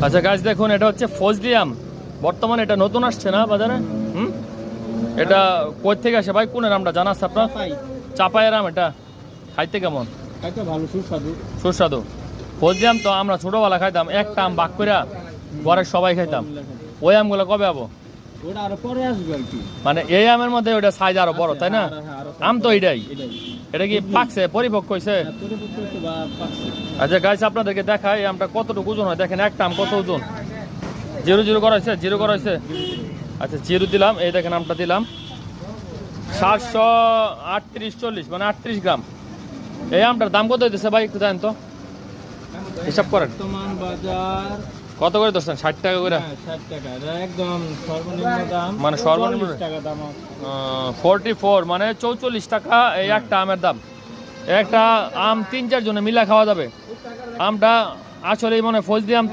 আচ্ছা গাছ দেখুন, এটা হচ্ছে ফজলি আম। বর্তমানে এটা নতুন আসছে না বাজারে? এটা কই থেকে আসে ভাই? কোন আমটা জানা আছে আপনার? চাপায়ের আম। এটা খাইতে কেমন? খাইতে ভালো, সুস্বাদু। সুস্বাদু। ফজলি আম তো আমরা ছোটবেলা খাইতাম, একটা আম বাক করে ঘরের সবাই খাইতাম। ওই আমগুলো কবে আবো? ওটা আরো পরে আসবে আর কি। মানে এই আমের মধ্যে ওটা সাইজ আরো বড়, তাই না? আম তো এটাই। এটা কি পাকছে, পরিপক্ক হয়েছে? আচ্ছা গাইস, আপনাদেরকে দেখাই এই আমটা কতটুকু ওজন হয়। দেখেন একটা আম কত ওজন। 0 করা হয়েছে, 0 করা হয়েছে। আচ্ছা 0 দিলাম, এই দেখেন আমটা দিলাম 738-40, মানে 38 গ্রাম। এই আমটার দাম কত হইতেছে ভাই একটু জানেন তো? হিসাব করেন বর্তমান বাজার কত করে ধরছেন? 60 টাকা করে? 60 টাকা একদম সর্বনিম্ন দাম। মানে সর্বনিম্ন টাকা দাম 44, মানে 44 টাকা এই একটা আমের দাম। একটা আম 3-4 জনে মিলা খাওয়া যাবে। আমটা আসলে মনে ফজলি আম তো